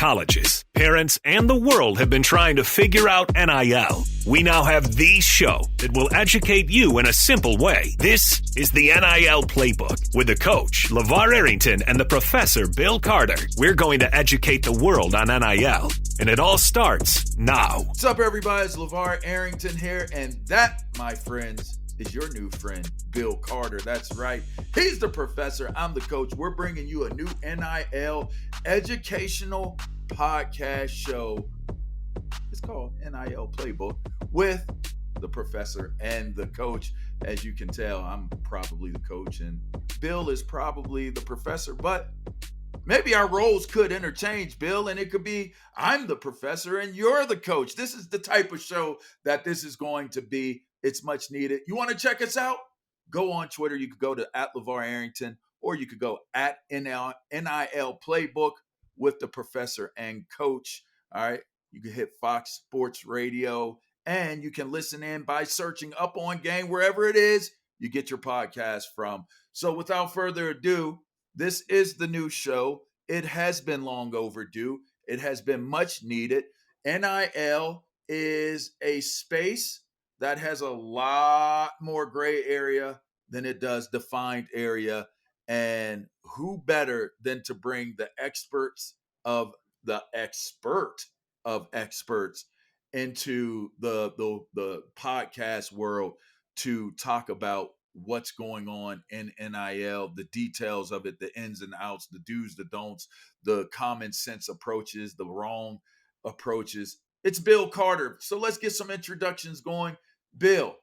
colleges, parents, and the world have been trying to figure out NIL. We now have the show that will educate you in a simple way. This is the NIL Playbook with the coach, LaVar Arrington, and the professor, Bill Carter. We're going to educate the world on NIL, and it all starts now. What's up, everybody? It's LaVar Arrington here, and that, my friends, is your new friend, Bill Carter. That's right. He's the professor. I'm the coach. We're bringing you a new NIL educational podcast show. It's called NIL Playbook with the professor and the coach. As you can tell, I'm probably the coach and Bill is probably the professor, but maybe our roles could interchange, Bill, and it could be I'm the professor and you're the coach. This is the type of show that this is going to be. It's much needed. You want to check us out? Go on Twitter. You could go to @LaVar Arrington, or you could go @NIL Playbook with the professor and coach. All right. You can hit Fox Sports Radio, and you can listen in by searching Up On Game, wherever it is you get your podcast from. So without further ado, this is the new show. It has been long overdue. It has been much needed. NIL is a space that has a lot more gray area than it does defined area. And who better than to bring the experts of the expert of experts into the podcast world to talk about what's going on in NIL, the details of it, the ins and outs, the do's, the don'ts, the common sense approaches, the wrong approaches. It's Bill Carter. So let's get some introductions going. Bill,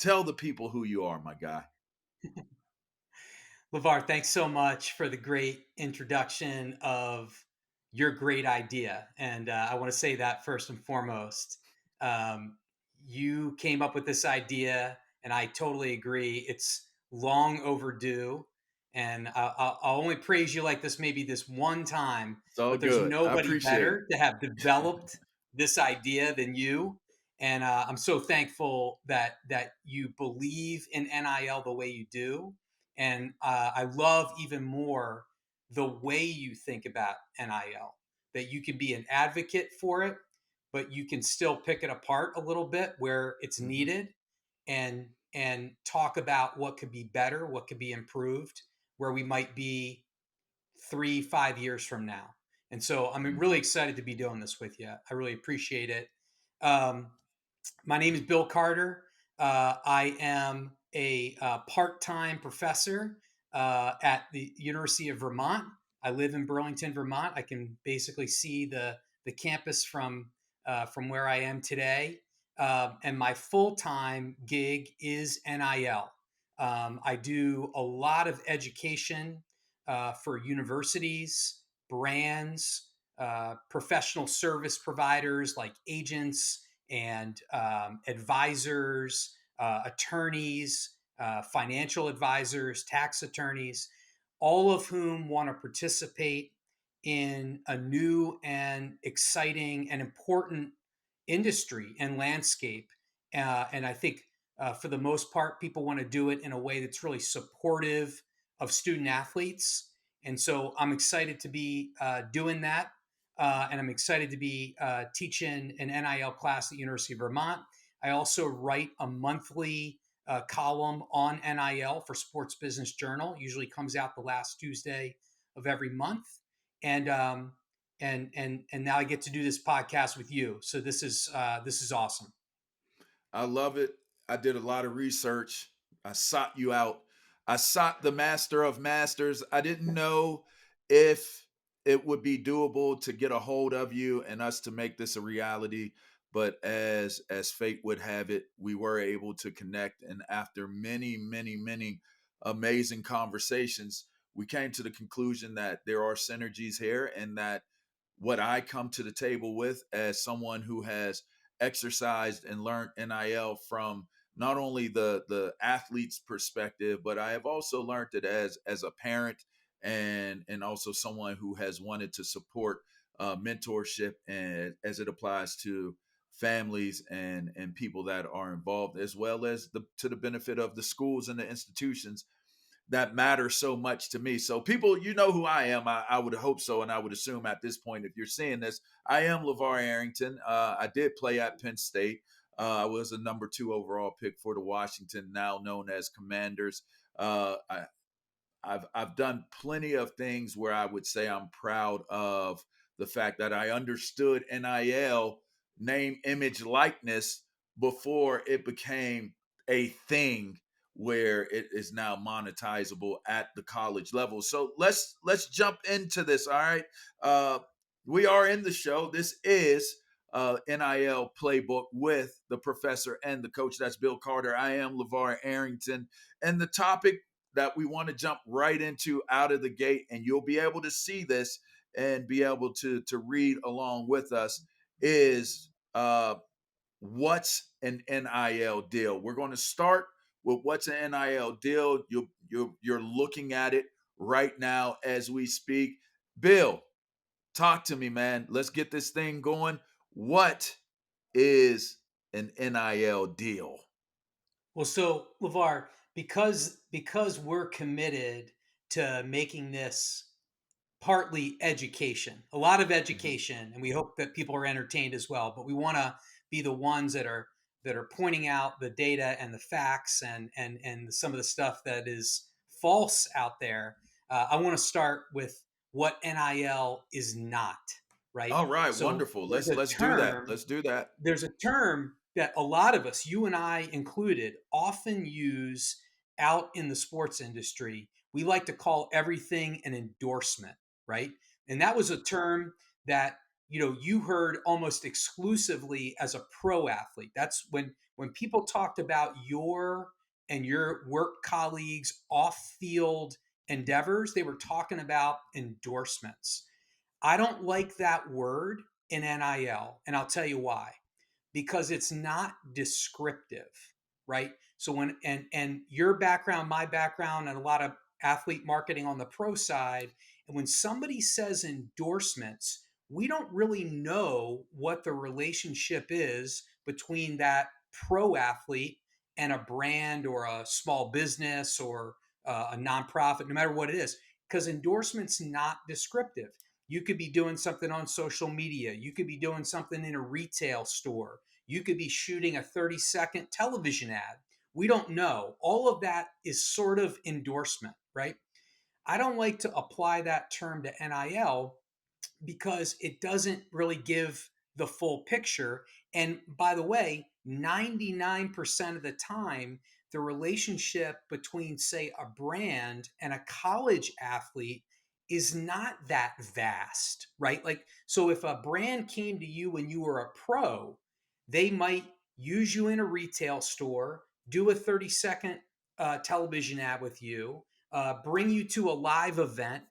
tell the people who you are, my guy. LaVar, thanks so much for the great introduction of your great idea. And I want to say that first and foremost. You came up with this idea, and I totally agree. It's long overdue. And I'll only praise you like this maybe this one time. But there's nobody better to have developed this idea than you. And I'm so thankful that you believe in NIL the way you do. And I love even more the way you think about NIL, that you can be an advocate for it, but you can still pick it apart a little bit where it's needed and talk about what could be better, what could be improved, where we might be 3-5 years from now. And so I'm really excited to be doing this with you. I really appreciate it. My name is Bill Carter. I am a part-time professor at the University of Vermont. I live in Burlington, Vermont. I can basically see the campus from where I am today. And my full-time gig is NIL. I do a lot of education for universities, brands, professional service providers like agents and advisors, attorneys, financial advisors, tax attorneys, all of whom want to participate in a new and exciting and important industry and landscape. And I think for the most part, people want to do it in a way that's really supportive of student athletes. And so I'm excited to be doing that. And I'm excited to be teaching an NIL class at the University of Vermont. I also write a monthly column on NIL for Sports Business Journal. It usually comes out the last Tuesday of every month. And now I get to do this podcast with you. So this is awesome. I love it. I did a lot of research. I sought you out. I sought the master of masters. I didn't know if it would be doable to get a hold of you and us to make this a reality. But as fate would have it, we were able to connect. And after many, many, many amazing conversations, we came to the conclusion that there are synergies here, and that what I come to the table with as someone who has exercised and learned NIL from not only the athlete's perspective, but I have also learned it as a parent and also someone who has wanted to support mentorship and as it applies to families and people that are involved, as well as to the benefit of the schools and the institutions that matter so much to me. So people, you know who I am. I would hope so, and I would assume at this point, if you're seeing this, I am LaVar Arrington. I did play at Penn State. I was a number 2 overall pick for the Washington, now known as Commanders. I've done plenty of things where I would say I'm proud of the fact that I understood NIL, name, image, likeness, before it became a thing where it is now monetizable at the college level. So let's jump into this. All right, we are in the show. This is NIL Playbook with the professor and the coach. That's Bill Carter. I am LaVar Arrington, and the topic that we want to jump right into out of the gate, and you'll be able to see this and be able to read along with us, is what's an NIL deal. We're going to start with what's an NIL deal. You're looking at it right now as we speak. Bill, talk to me, man. Let's get this thing going. What is an NIL deal? Well, so LaVar, because we're committed to making this partly education, a lot of education, and we hope that people are entertained as well. But we want to be the ones that are pointing out the data and the facts and some of the stuff that is false out there. I want to start with what NIL is not, right? All right, So wonderful. there's Let's a do that. term Let's do that. there's a term that a lot of us, you and I included, often use out in the sports industry. We like to call everything an endorsement, right? And that was a term that you heard almost exclusively as a pro athlete. That's when people talked about your and your work colleagues off field endeavors, they were talking about endorsements. I don't like that word in NIL, and I'll tell you why. Because it's not descriptive, right? So and your background, my background, and a lot of athlete marketing on the pro side, and when somebody says endorsements, we don't really know what the relationship is between that pro athlete and a brand or a small business or a nonprofit, no matter what it is, because endorsements not descriptive. You could be doing something on social media. You could be doing something in a retail store. You could be shooting a 30-second television ad. We don't know. All of that is sort of endorsement, right? I don't like to apply that term to NIL because it doesn't really give the full picture. And by the way, 99% of the time, the relationship between, say, a brand and a college athlete is not that vast, right? Like, so if a brand came to you when you were a pro, they might use you in a retail store, do a 30-second television ad with you, bring you to a live event.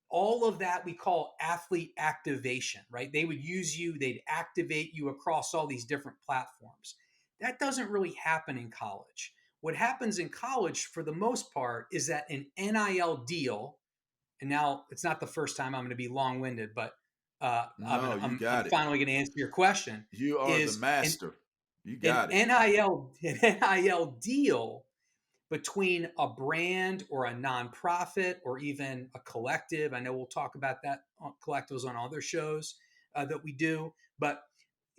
All of that we call athlete activation, right? They would use you, they'd activate you across all these different platforms. That doesn't really happen in college. What happens in college for the most part is that an NIL deal, and now it's not the first time I'm going to be long-winded, but No, you I'm got it. finally going to answer your question, You are the is master. You an got it. NIL deal between a brand or a nonprofit or even a collective. I know we'll talk about that collectives on other shows that we do, but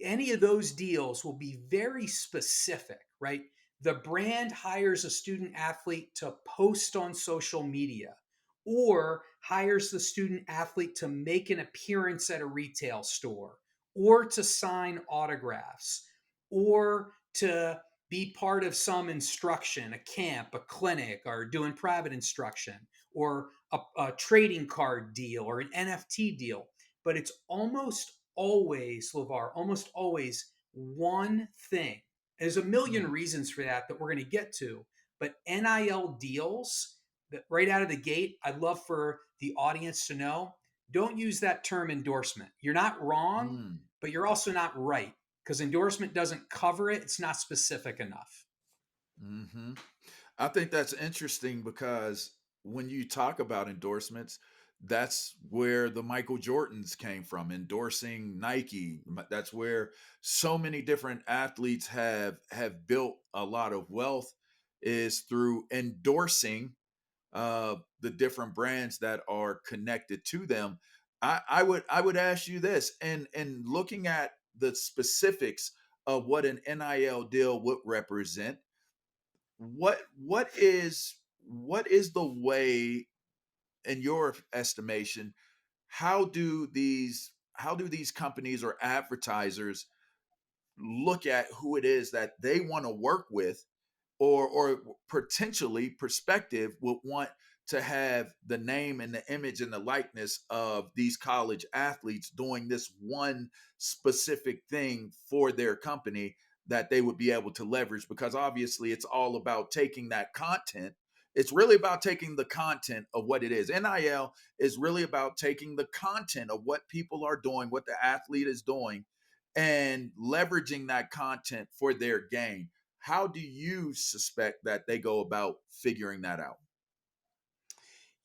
any of those deals will be very specific, right? The brand hires a student athlete to post on social media or hires the student athlete to make an appearance at a retail store or to sign autographs or to be part of some instruction, a camp, a clinic, or doing private instruction, or a trading card deal or an NFT deal. But it's almost always, LaVar, almost always one thing. There's a million Mm. reasons for that that we're going to get to. But NIL deals, that right out of the gate, I'd love for the audience to know, don't use that term endorsement. You're not wrong, Mm. but you're also not right because endorsement doesn't cover it. It's not specific enough. Hmm. I think that's interesting because when you talk about endorsements, that's where the Michael Jordans came from, endorsing Nike. That's where so many different athletes have built a lot of wealth, is through endorsing the different brands that are connected to them. I would ask you this, and looking at the specifics of what an NIL deal would represent, what is the way, in your estimation, how do these companies or advertisers look at who it is that they want to work with, or potentially perspective would want to have the name and the image and the likeness of these college athletes doing this one specific thing for their company that they would be able to leverage? Because obviously it's all about taking that content. It's really about taking the content of what it is. NIL is really about taking the content of what people are doing, what the athlete is doing, and leveraging that content for their gain. How do you suspect that they go about figuring that out?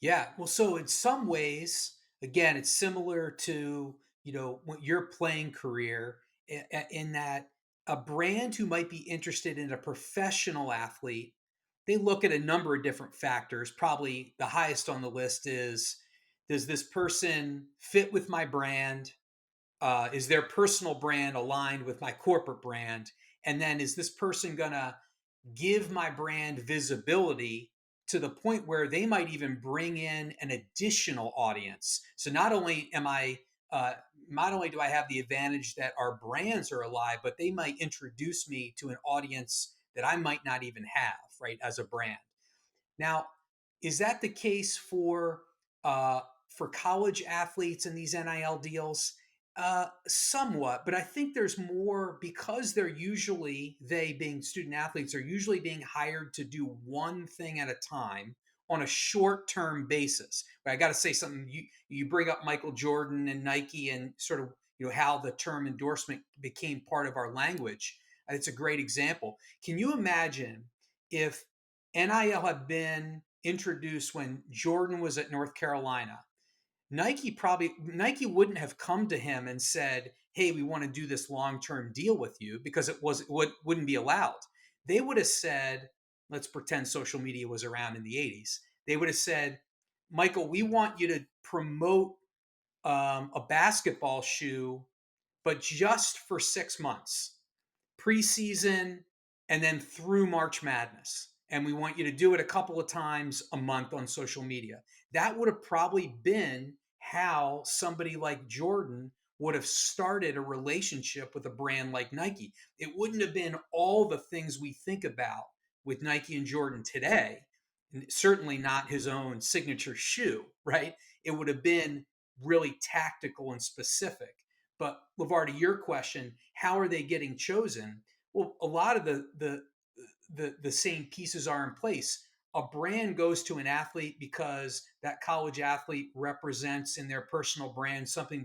Yeah. Well, so in some ways, again, it's similar to, what your playing career, in that a brand who might be interested in a professional athlete, they look at a number of different factors. Probably the highest on the list is, does this person fit with my brand? Is their personal brand aligned with my corporate brand? And then is this person going to give my brand visibility to the point where they might even bring in an additional audience? So uh, not only do I have the advantage that our brands are alive, but they might introduce me to an audience that I might not even have, right, as a brand. Now, is that the case uh, for college athletes in these NIL deals? Somewhat, but I think there's more because they being student athletes are usually being hired to do one thing at a time on a short-term basis. But I got to say something. You bring up Michael Jordan and Nike and sort of how the term endorsement became part of our language. It's a great example. Can you imagine if NIL had been introduced when Jordan was at North Carolina? Nike wouldn't have come to him and said, "Hey, we want to do this long-term deal with you," because wouldn't be allowed. They would have said, let's pretend social media was around in the 80s. They would have said, "Michael, we want you to promote a basketball shoe, but just for 6 months, preseason, and then through March Madness. And we want you to do it a couple of times a month on social media." That would have probably been how somebody like Jordan would have started a relationship with a brand like Nike. It wouldn't have been all the things we think about with Nike and Jordan today, and certainly not his own signature shoe, right? It would have been really tactical and specific. But LaVar, to your question, how are they getting chosen? Well, a lot of the same pieces are in place. A brand goes to an athlete because that college athlete represents in their personal brand something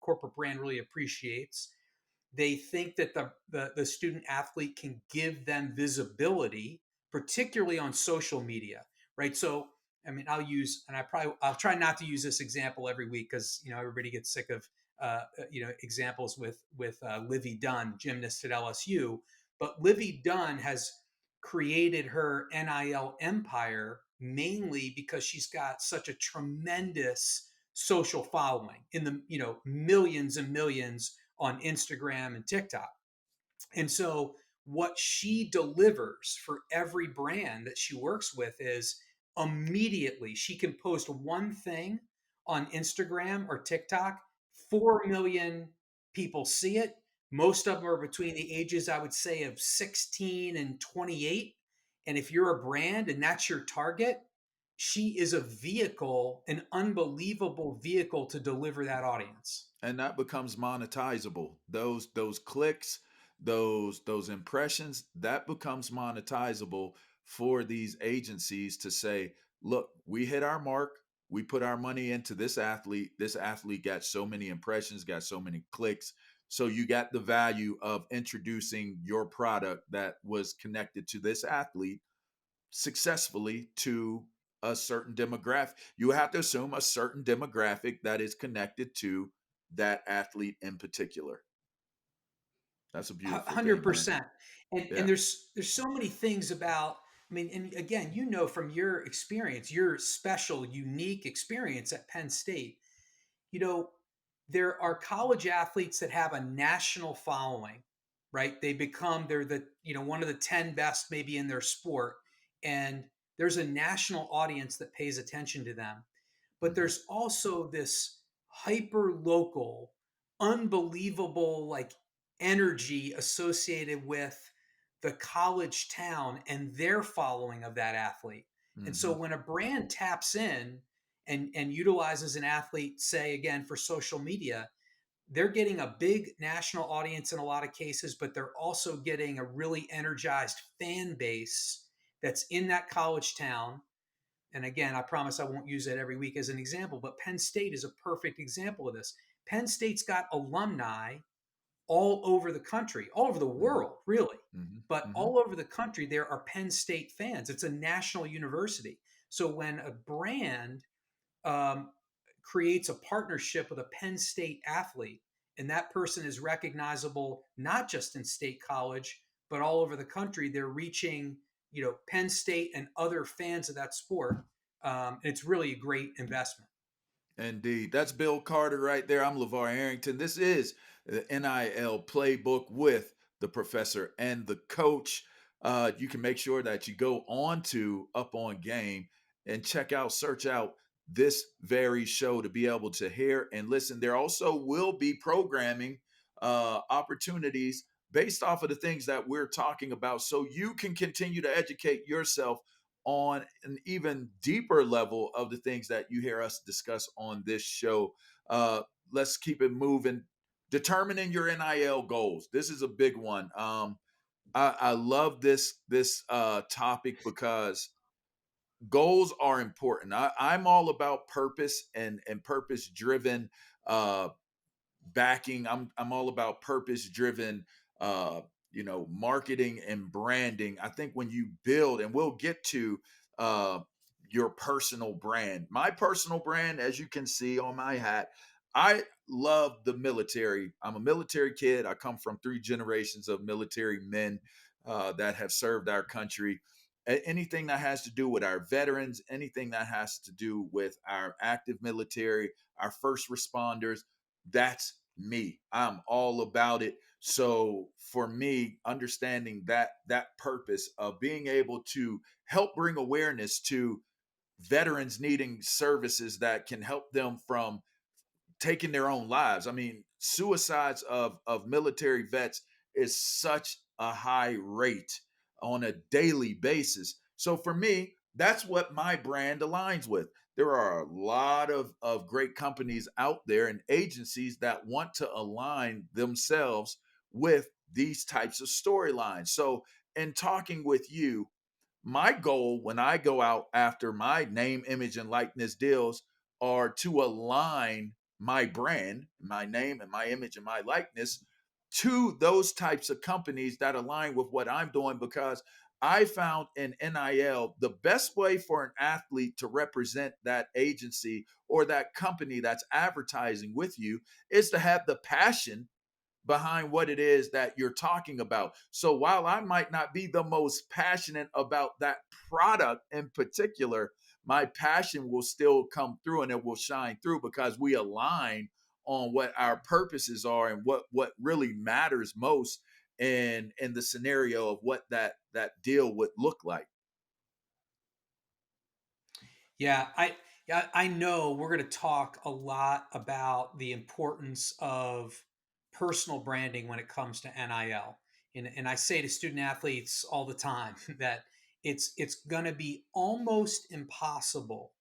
corporate brand really appreciates. They think that the student athlete can give them visibility, particularly on social media, right? So, I mean, I'll try not to use this example every week because everybody gets sick of examples with Livy Dunn, gymnast at LSU. But Livy Dunn has created her NIL empire mainly because she's got such a tremendous social following in the millions and millions on Instagram and TikTok. And so what she delivers for every brand that she works with is immediately she can post one thing on Instagram or TikTok, 4 million people see it. Most of them are between the ages, I would say, of 16 and 28. And if you're a brand and that's your target, she is a vehicle, an unbelievable vehicle to deliver that audience. And that becomes monetizable. Those clicks, those impressions, that becomes monetizable for these agencies to say, look, we hit our mark. We put our money into this athlete. This athlete got so many impressions, got so many clicks. So you got the value of introducing your product that was connected to this athlete successfully to a certain demographic. You have to assume a certain demographic that is connected to that athlete in particular. That's a beautiful thing, man. 100%. And Yeah. there's so many things about I mean, and again, you know, from your experience, your special, unique experience at Penn State, you know, there are college athletes that have a national following, right? They're the, you know, one of the 10 best maybe in their sport. And there's a national audience that pays attention to them. But Mhm. there's also this hyper local, unbelievable like energy associated with the college town and their following of that athlete. And so Mhm. when a brand taps in and utilizes an athlete, say again for social media, they're getting a big national audience in a lot of cases, but they're also getting a really energized fan base that's in that college town. And again, I promise I won't use that every week as an example, but Penn State is a perfect example of this. Penn State's got alumni all over the country, all over the Mhm. world, really. Mhm. But Mhm. all over the country, there are Penn State fans. It's a national university. So when a brand um, creates a partnership with a Penn State athlete, and that person is recognizable not just in State College, but all over the country, they're reaching, you know, Penn State and other fans of that sport. And it's really a great investment. Indeed. That's Bill Carter right there. I'm LaVar Arrington. This is the NIL Playbook with the professor and the coach. You can make sure that you go on to Up On Game and search out this very show to be able to hear and listen. There also will be programming opportunities based off of the things that we're talking about so you can continue to educate yourself on an even deeper level of the things that you hear us discuss on this show. Uh, let's keep it moving. Determining your NIL goals. This is a big one. I love this topic because goals are important. I'm all about purpose and purpose driven uh, backing. I'm all about purpose driven marketing and branding. I think when you build, and we'll get to uh your personal brand. My personal brand, as you can see on my hat, I love the military. I'm a military kid. I come from 3 generations of military men that have served our country. Anything that has to do with our veterans, anything that has to do with our active military, our first responders, that's me. I'm all about it. So for me, understanding that purpose of being able to help bring awareness to veterans needing services that can help them from taking their own lives. I mean, suicides of military vets is such a high rate on a daily basis. So for me, that's what my brand aligns with. There are a lot of great companies out there and agencies that want to align themselves with these types of storylines. So in talking with you, my goal when I go out after my name, image, and likeness deals are to align my brand, my name, and my image and my likeness to those types of companies that align with what I'm doing because I found in NIL the best way for an athlete to represent that agency or that company that's advertising with you is to have the passion behind what it is that you're talking about. So while I might not be the most passionate about that product in particular, my passion will still come through and it will shine through because we align on what our purposes are and what really matters most in the scenario of what that deal would look like. Yeah, I know we're going to talk a lot about the importance of personal branding when it comes to NIL. And I say to student athletes all the time that it's going to be almost impossible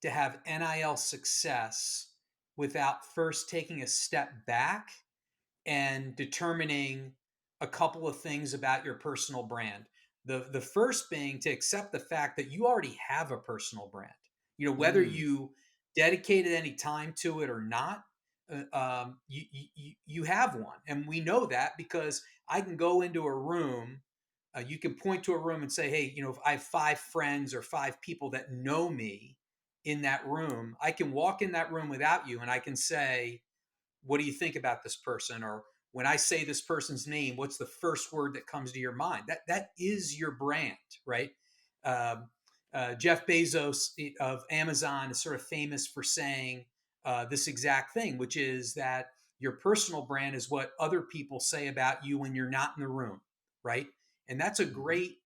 to have NIL success without first taking a step back and determining a couple of things about your personal brand. The first being to accept the fact that you already have a personal brand. You know, whether Mm, you dedicated any time to it or not, you have one, and we know that because I can go into a room. You can point to a room and say, "Hey, you know, if I have 5 friends or 5 people that know me in that room, I can walk in that room without you, and I can say." What do you think about this person? Or when I say this person's name, what's the first word that comes to your mind? That is your brand, right? Um, Jeff Bezos of Amazon is sort of famous for saying this exact thing, which is that your personal brand is what other people say about you when you're not in the room, right? And that's a Mm-hmm. great,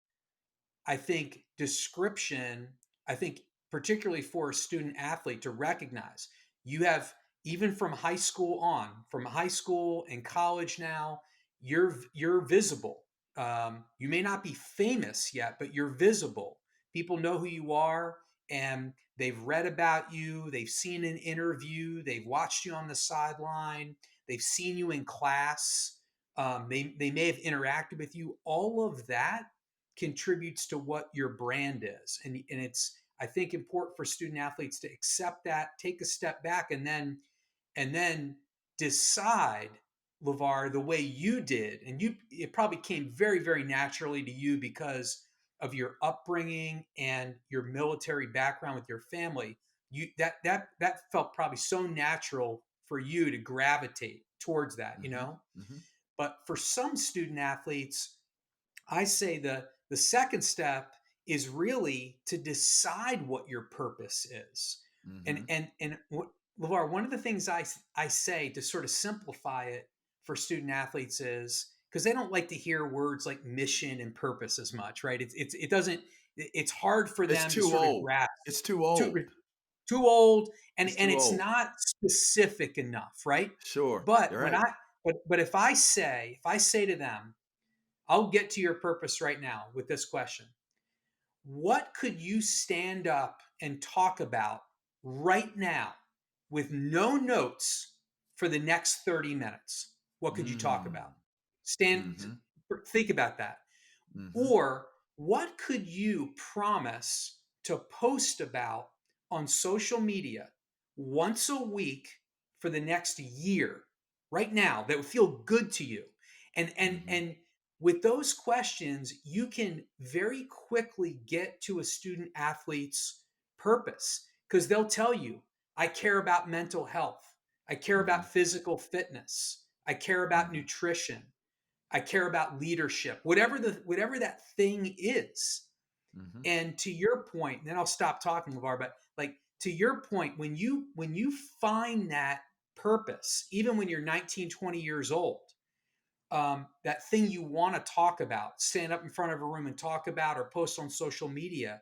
I think, description, I think, particularly for a student athlete to recognize. You have, even from high school on, from high school and college now, you're visible. You may not be famous yet, but you're visible. People know who you are, and they've read about you. They've seen an interview. They've watched you on the sideline. They've seen you in class. They may have interacted with you. All of that contributes to what your brand is. And it's, I think, important for student athletes to accept that, take a step back, and then decide, LaVar, the way you did. And it probably came very, very naturally to you because of your upbringing and your military background with your family. That felt probably so natural for you to gravitate towards that, you Mm-hmm. know? Mm-hmm. But for some student athletes, I say the second step is really to decide what your purpose is. Mm-hmm. And what, LaVar, one of the things I say to sort of simplify it for student athletes is, because they don't like to hear words like mission and purpose as much, right? It doesn't, it's hard for It's them to too sort of old. grasp. It's too Too old. too old, It's and too it's old. not specific enough, right? Sure. But You're when right. but if I say to them, I'll get to your purpose right now with this question. What could you stand up and talk about right now with no notes for the next 30 minutes? What could you talk Mm. about? Stand, Mm-hmm. think about that. Mm-hmm. Or what could you promise to post about on social media once a week for the next year, right now, that would feel good to you? Mm-hmm. And with those questions, you can very quickly get to a student athlete's purpose, because they'll tell you, I care about mental health. I care Mm-hmm. about physical fitness. I care about Mm-hmm. nutrition. I care about leadership, whatever that thing is. Mm-hmm. And to your point, and then I'll stop talking, LaVar, but like, to your point, when you find that purpose, even when you're 19, 20 years old, that thing you want to talk about, stand up in front of a room and talk about, or post on social media,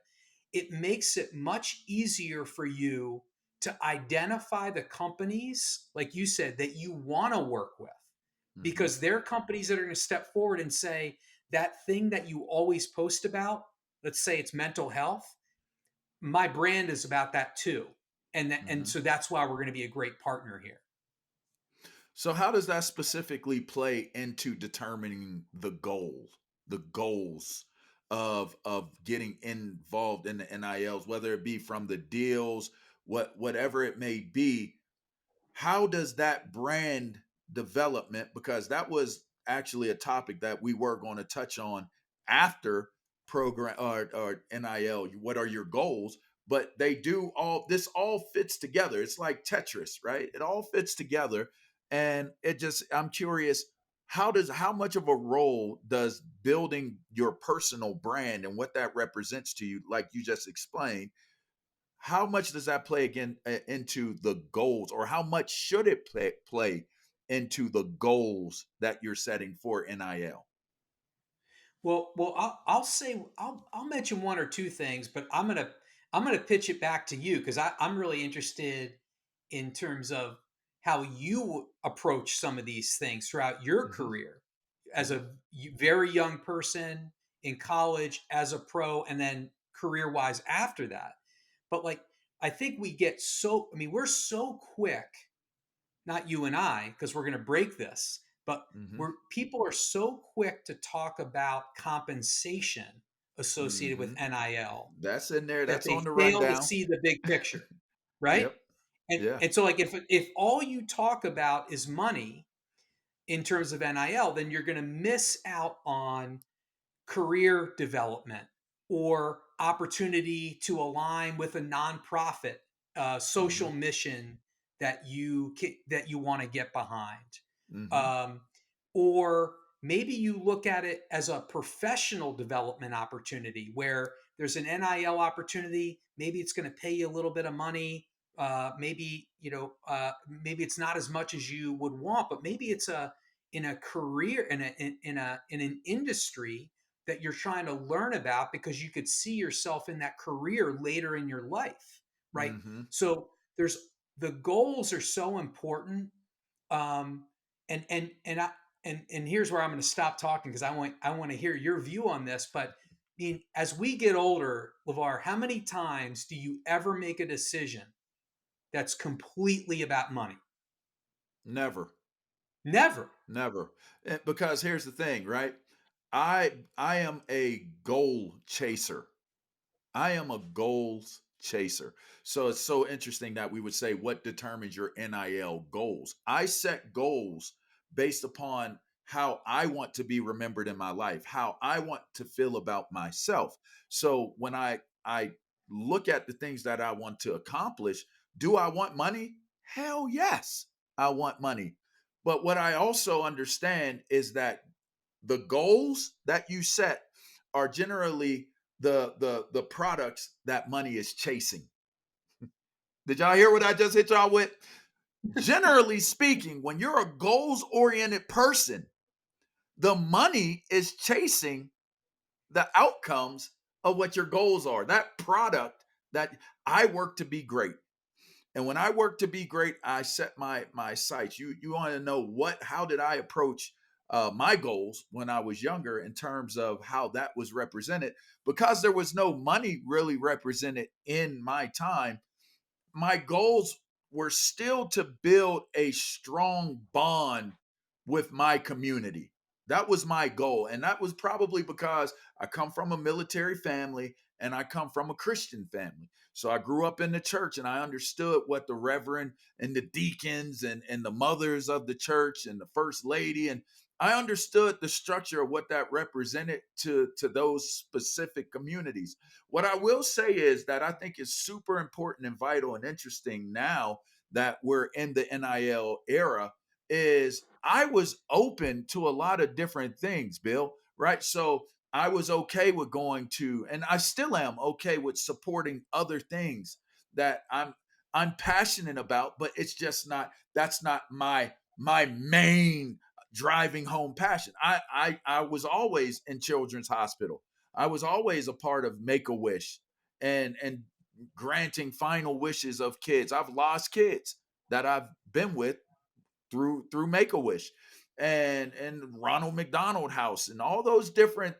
it makes it much easier for you to identify the companies, like you said, that you want to work with, Mm-hmm. because they're companies that are going to step forward and say, that thing that you always post about, let's say it's mental health, my brand is about that too. And Mm-hmm. so that's why we're going to be a great partner here. So how does that specifically play into determining the goals of getting involved in the NILs, whether it be from the deals, whatever it may be? How does that brand development, because that was actually a topic that we were going to touch on after program or NIL, what are your goals? But they do all this, all fits together. It's like Tetris, right? It all fits together. And it just, I'm curious, how much of a role does building your personal brand and what that represents to you, like you just explained, how much does that play again into the goals, or how much should it play into the goals that you're setting for NIL? Well, I'll say, I'll mention one or two things, but I'm gonna pitch it back to you, because I'm really interested in terms of how you approach some of these things throughout your Mm-hmm. career as Mm-hmm. a very young person, in college, as a pro, and then career wise after that. But like, I think we get so, I mean, we're so quick, not you and I, because we're going to break this, but Mm-hmm. people are so quick to talk about compensation associated with Mm-hmm. NIL That's in there. that That's they on the fail to rundown. see the big picture, right? Yep. And Yeah. and so, like, if all you talk about is money in terms of NIL, then you're going to miss out on career development or opportunity to align with a nonprofit Mm-hmm. social mission that you want to get behind, Mm-hmm. um, or maybe you look at it as a professional development opportunity where there's an NIL opportunity. Maybe it's going to pay you a little bit of money. Maybe, maybe it's not as much as you would want, but maybe it's in a career, in an industry that you're trying to learn about because you could see yourself in that career later in your life, right? Mm-hmm. So there's the goals are so important. Um, and and and I and here's where I'm going to stop talking because I want to hear your view on this. But I mean, as we get older, LaVar, how many times do you ever make a decision that's completely about money? Never. Never. Never. Because here's the thing, right? I am a goal chaser. I am a goals chaser. So it's so interesting that we would say what determines your NIL goals. I set goals based upon how I want to be remembered in my life, how I want to feel about myself. So when I look at the things that I want to accomplish, do I want money? Hell yes, I want money. But what I also understand is that the goals that you set are generally the products that money is chasing. Did y'all hear what I just hit y'all with? Generally speaking, when you're a goals oriented person, the money is chasing the outcomes of what your goals are. That product that I work to be great. And when I work to be great, I set my sights. You want to know how did I approach my goals when I was younger in terms of how that was represented? Because there was no money really represented in my time, my goals were still to build a strong bond with my community. That was my goal. And that was probably because I come from a military family and I come from a Christian family. So I grew up in the church and I understood what the reverend and the deacons and the mothers of the church and the first lady. And I understood the structure of what that represented to those specific communities. What I will say is that I think is super important and vital and interesting now that we're in the NIL era is I was open to a lot of different things, Bill, right? So I was okay with going to, and I still am okay with supporting other things that I'm passionate about, but it's just not, that's not my main driving home passion. I was always in Children's Hospital. I was always a part of Make-A-Wish and granting final wishes of kids. I've lost kids that I've been with through Make-A-Wish and Ronald McDonald House and all those different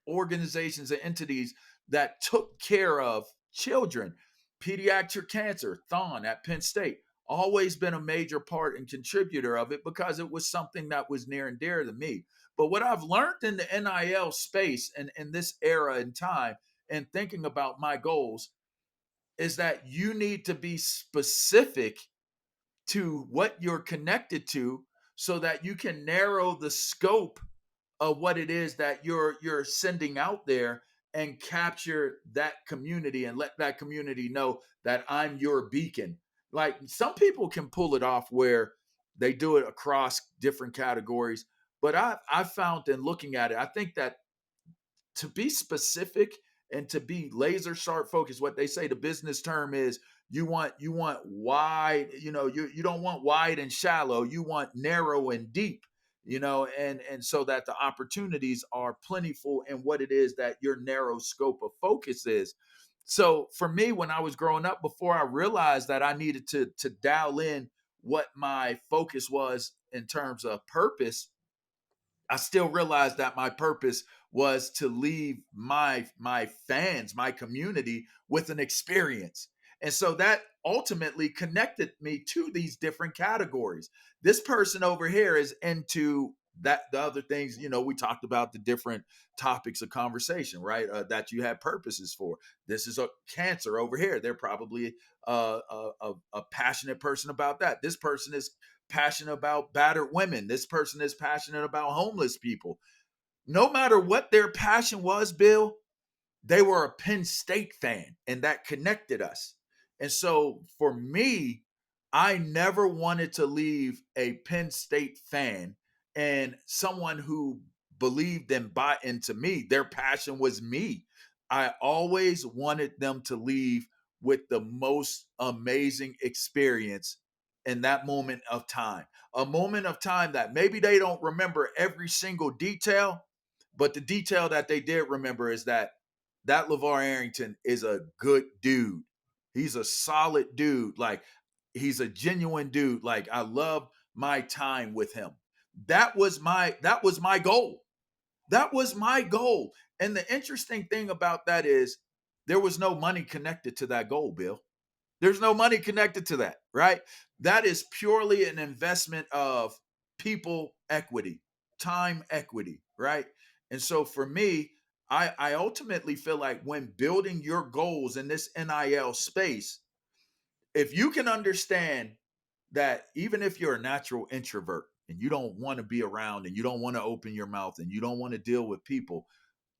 organizations and entities that took care of children. Pediatric cancer, Thon at Penn State, always been a major part and contributor of it because it was something that was near and dear to me. But what I've learned in the NIL space and in this era and time and thinking about my goals is that you need to be specific to what you're connected to so that you can narrow the scope of what it is that you're sending out there and capture that community and let that community know that I'm your beacon. Like some people can pull it off where they do it across different categories, but I found in looking at it, I think that to be specific and to be laser sharp focused, what they say the business term is you want wide, you don't want wide and shallow, you want narrow and deep, and so that the opportunities are plentiful in what it is that your narrow scope of focus is. So for me, when I was growing up, before I realized that I needed to dial in what my focus was in terms of purpose, I still realized that my purpose was to leave my fans, my community with an experience. And so that ultimately connected me to these different categories. This person over here is into the other things, we talked about the different topics of conversation, right? That you have purposes for. This is a cancer over here. They're probably a passionate person about that. This person is passionate about battered women. This person is passionate about homeless people. No matter what their passion was, Bill, they were a Penn State fan and that connected us. And so for me, I never wanted to leave a Penn State fan and someone who believed and bought into me. Their passion was me. I always wanted them to leave with the most amazing experience in that moment of time. A moment of time that maybe they don't remember every single detail, but the detail that they did remember is that LaVar Arrington is a good dude. He's a solid dude. Like, he's a genuine dude. Like, I love my time with him. That was my goal. That was my goal. And the interesting thing about that is there was no money connected to that goal, Bill. There's no money connected to that, right? That is purely an investment of people equity, time equity, right? And so for me, I ultimately feel like when building your goals in this NIL space, if you can understand that even if you're a natural introvert and you don't want to be around and you don't want to open your mouth and you don't want to deal with people,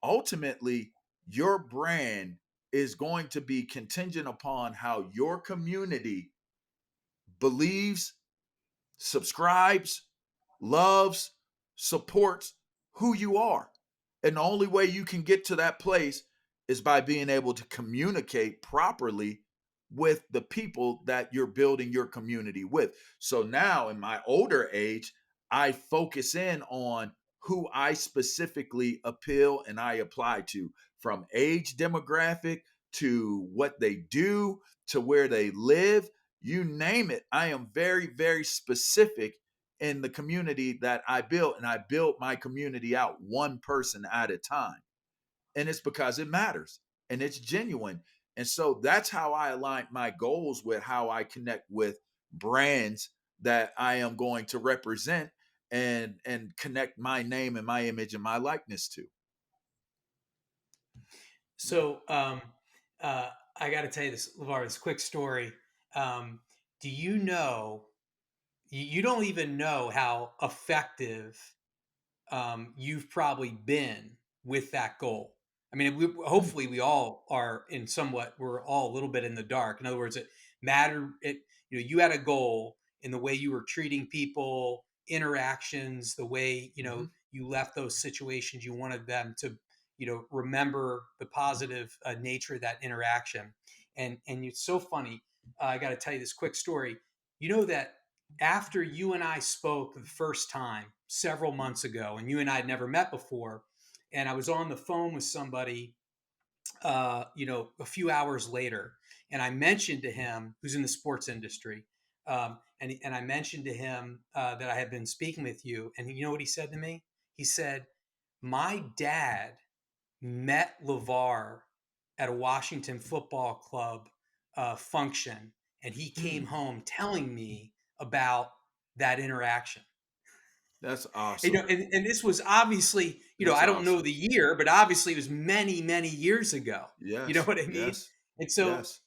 ultimately your brand is going to be contingent upon how your community believes, subscribes, loves, supports who you are. And the only way you can get to that place is by being able to communicate properly with the people that you're building your community with. So now in my older age, I focus in on who I specifically appeal and I apply to, from age demographic to what they do to where they live, you name it. I am very, very specific in the community that I built, and I built my community out one person at a time. And it's because it matters and it's genuine. And so that's how I align my goals with how I connect with brands that I am going to represent and connect my name and my image and my likeness to. Yeah. So I got to tell you this, LaVar, this quick story. Um, do you know, you don't even know how effective you've probably been with that goal. I mean, hopefully we all are in somewhat, we're all a little bit in the dark. In other words, it mattered. You had a goal in the way you were treating people, interactions, the way, Mm-hmm. you left those situations. You wanted them to, remember the positive nature of that interaction. And it's so funny. I got to tell you this quick story. You know that after you and I spoke the first time several months ago, and you and I had never met before, and I was on the phone with somebody, a few hours later, and I mentioned to him, who's in the sports industry, and I mentioned to him that I had been speaking with you, and you know what he said to me? He said, "My dad met LaVar at a Washington Football Club function, and he came Hmm. home telling me about that interaction." That's You know, awesome. and this was obviously, That's I don't know awesome. the year, but obviously it was many, many years ago. You know Yes. what I mean? Yes. And so Yes.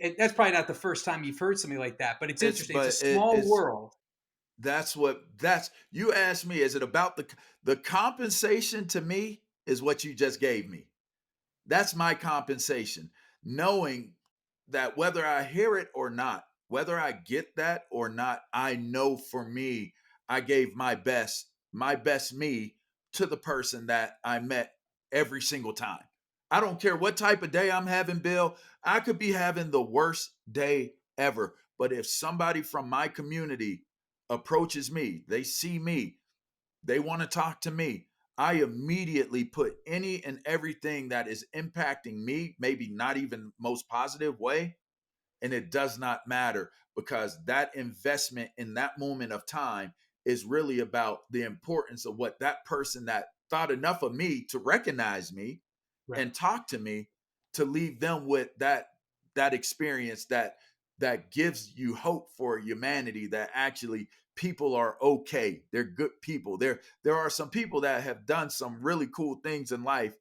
and that's probably not the first time you've heard something like that, but it's It's interesting. It's a but small it's world. that's you asked me, is it about the compensation? To me is what you just gave me. That's my compensation, knowing that whether I hear it or not, whether I get that or not, I know for me, I gave my best me to the person that I met every single time. I don't care what type of day I'm having, Bill. I could be having the worst day ever. But if somebody from my community approaches me, they see me, they want to talk to me, I immediately put any and everything that is impacting me, maybe not even most positive way, and it does not matter, because that investment in that moment of time is really about the importance of what that person that thought enough of me to recognize me Right. and talk to me, to leave them with that experience that gives you hope for humanity, that actually people are okay, they're good people. There are some people that have done some really cool things in life,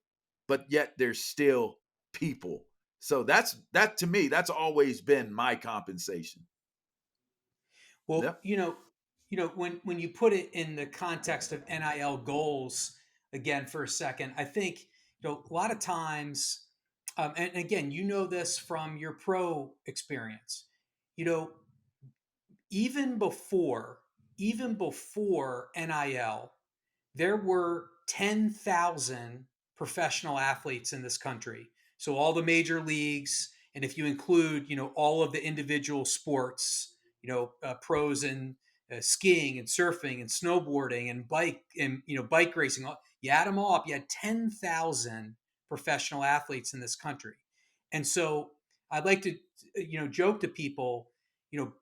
but yet they're still people. So that to me, that's always been my compensation. Well, Yep. when you put it in the context of NIL goals again for a second, I think a lot of times, and again, you know this from your pro experience, you know, even before even before NIL, there were 10,000 professional athletes in this country So all the major leagues, and if you include, all of the individual sports, pros in skiing and surfing and snowboarding and bike racing, you add them all up, you had 10,000 professional athletes in this country. And so I'd like to, joke to people,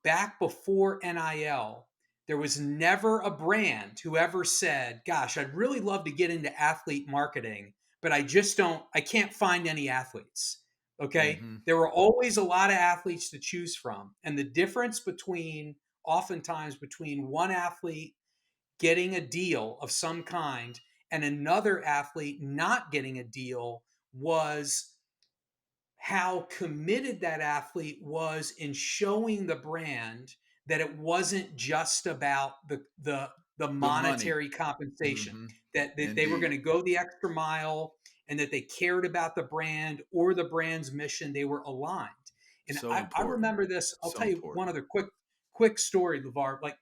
back before NIL, there was never a brand who ever said, gosh, I'd really love to get into athlete marketing, but I can't find any athletes. Okay. Mm-hmm. There were always a lot of athletes to choose from. And the difference oftentimes between one athlete getting a deal of some kind and another athlete not getting a deal was how committed that athlete was in showing the brand that it wasn't just about the The money. monetary compensation, Mm-hmm. that they were going Indeed. to go the extra mile, and that they cared about the brand or the brand's mission. They were aligned. And So I important. remember this. I'll So tell you one important. other quick story, LaVar. Like,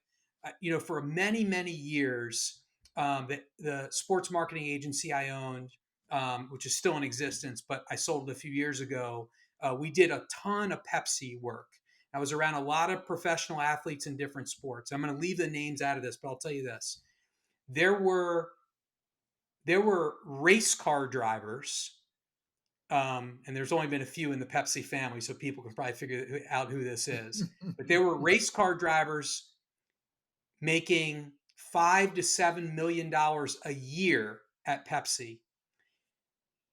for many years, the sports marketing agency I owned, which is still in existence, but I sold it a few years ago. We did a ton of Pepsi work. I was around a lot of professional athletes in different sports. I'm going to leave the names out of this, but I'll tell you this: there were race car drivers, and there's only been a few in the Pepsi family, so people can probably figure out who this is. But there were race car drivers making $5 to $7 million a year at Pepsi.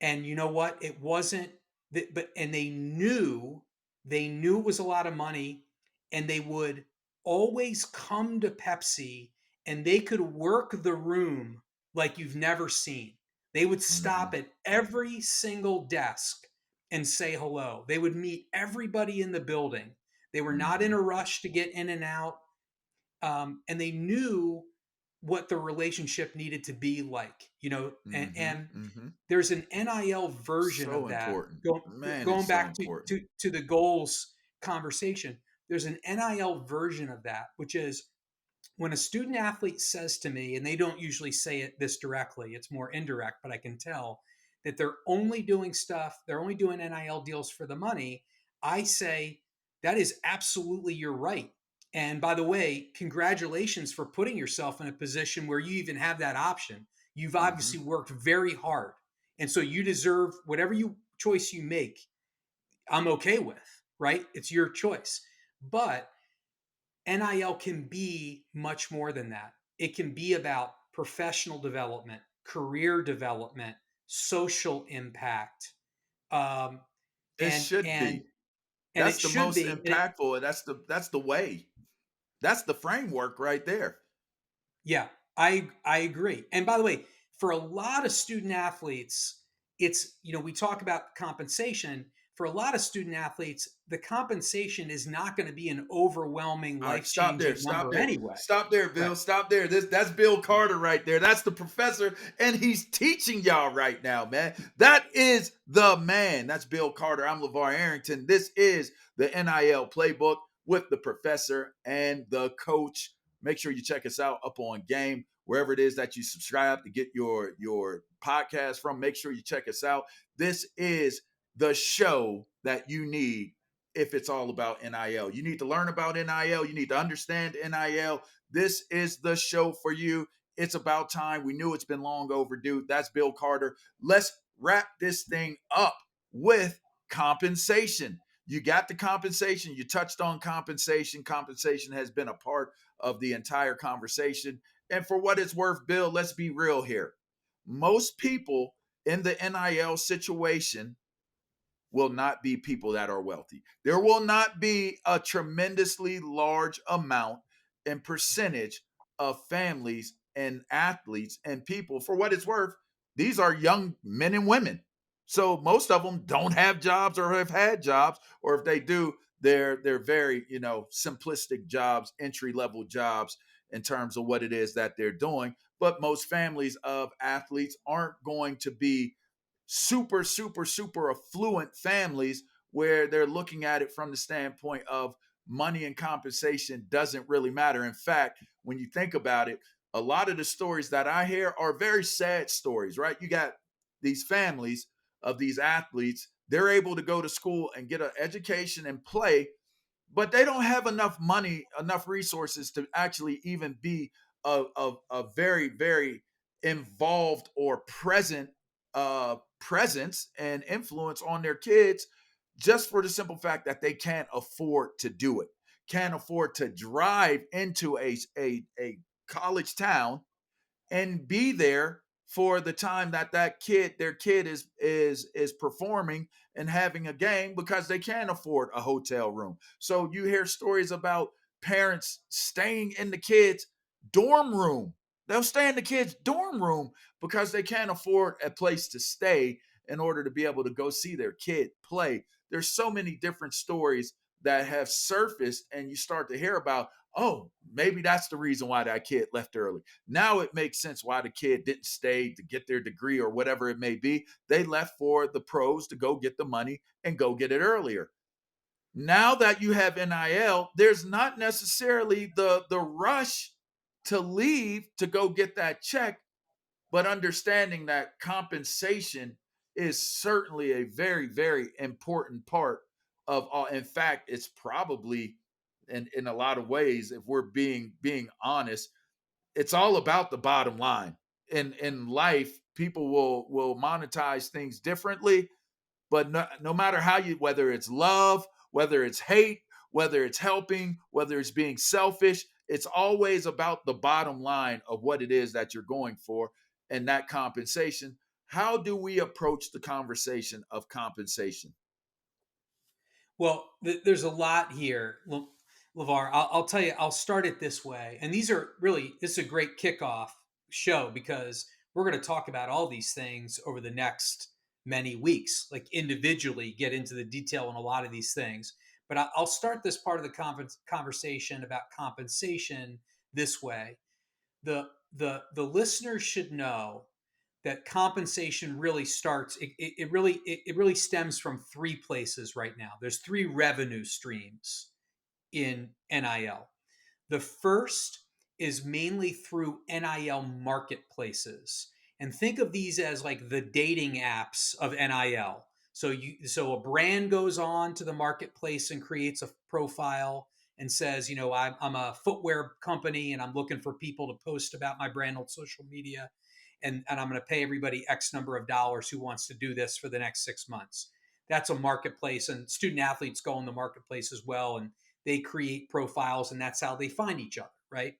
And you know what? It wasn't that, but and they knew it was a lot of money, and they would always come to Pepsi, and they could work the room like you've never seen. They would Mm-hmm. stop at every single desk and say hello. They would meet everybody in the building. They were not in Mm-hmm. a rush to get in and out, and they knew what the relationship needed to be like, and, Mm-hmm. and Mm-hmm. there's an NIL version So of that. important. Man, Going it's so back important. to the goals conversation, there's an NIL version of that, which is when a student athlete says to me, and they don't usually say it this directly, it's more indirect, but I can tell that they're only doing NIL deals for the money. I say, that is absolutely your right. And by the way, congratulations for putting yourself in a position where you even have that option. You've Mm-hmm. obviously worked very hard. And so you deserve whatever choice you make, I'm okay with, right? It's your choice. But NIL can be much more than that. It can be about professional development, career development, social impact, um, It and should and be. and That's it the should most be. And impactful. And that's the way. That's the framework right there. yeah, I agree. And by the way, for a lot of student athletes, it's, we talk about compensation. For a lot of student athletes, the compensation is not going to be an overwhelming, All right, stop there. life-changing Stop number there. anyway. Stop there, Right. Bill. Stop there. That's Bill Carter right there. That's the professor, and he's teaching y'all right now, man. That is the man. That's Bill Carter. I'm LaVar Arrington. This is the NIL Playbook with the professor and the coach. Make sure you check us out up on Game, wherever it is that you subscribe to get your podcast from. Make sure you check us out. This is the show that you need if it's all about NIL. You need to learn about NIL. You need to understand NIL. This is the show for you. It's about time. We knew it's been long overdue. That's Bill Carter. Let's wrap this thing up with compensation. You got the compensation. You touched on compensation. Compensation has been a part of the entire conversation. And for what it's worth, Bill, let's be real here. Most people in the NIL situation will not be people that are wealthy. There will not be a tremendously large amount and percentage of families and athletes and people. For what it's worth, these are young men and women. So most of them don't have jobs or have had jobs, or if they do, they're very, simplistic jobs, entry level jobs in terms of what it is that they're doing. But most families of athletes aren't going to be super affluent families where they're looking at it from the standpoint of money and compensation doesn't really matter. In fact, when you think about it, a lot of the stories that I hear are very sad stories, right? You got these families of these athletes They're able to go to school and get an education and play, but they don't have enough money, enough resources to actually even be a very, very involved or present presence and influence on their kids, just for the simple fact that they can't afford to do it, can't afford to drive into a college town and be there for the time that their kid is performing and having a game, because they can't afford a hotel room. So you hear stories about parents staying in the kids dorm room. They'll stay in the kids dorm room because they can't afford a place to stay in order to be able to go see their kid play. There's so many different stories that have surfaced, and you start to hear about, oh, maybe that's the reason why that kid left early. Now it makes sense why the kid didn't stay to get their degree or whatever it may be. They left for the pros to go get the money and go get it earlier. Now that you have NIL, there's not necessarily the rush to leave to go get that check, but understanding that compensation is certainly a very, very important part of all. In fact, it's probably in a lot of ways, if we're being honest, it's all about the bottom line. In life, people will monetize things differently, but no matter how you, whether it's love, whether it's hate, whether it's helping, whether it's being selfish, it's always about the bottom line of what it is that you're going for, and that compensation. How do we approach the conversation of compensation? Well, there's a lot here, LaVar. I'll tell you, I'll start it this way. And this is a great kickoff show, because we're going to talk about all these things over the next many weeks, like individually get into the detail on a lot of these things. But I'll start this part of the conversation about compensation this way. The listeners should know that compensation really starts, it really stems from three places right now. There's three revenue streams in NIL. The first is mainly through NIL marketplaces. And think of these as like the dating apps of NIL. So a brand goes on to the marketplace and creates a profile and says, I'm a footwear company and I'm looking for people to post about my brand on social media. And I'm going to pay everybody X number of dollars who wants to do this for the next 6 months. That's a marketplace, and student athletes go in the marketplace as well, and they create profiles, and that's how they find each other, right?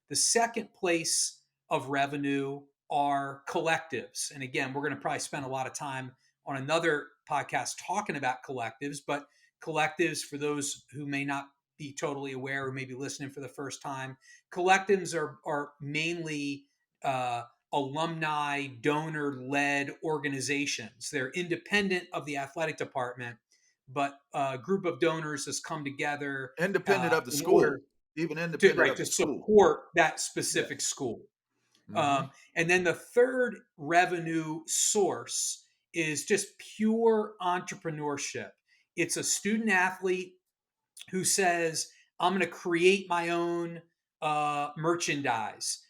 The second place of revenue are collectives. And again, we're going to probably spend a lot of time on another podcast talking about collectives, but collectives, for those who may not be totally aware, who may be listening for the first time, collectives are mainly alumni donor-led organizations. They're independent of the athletic department, but a group of donors has come together Independent of the in school, order even to, independent right, of to the school. support that Yeah. specific school. Mm-hmm. And then the third revenue source is just pure entrepreneurship. It's a student athlete who says, I'm going to create my own merchandise,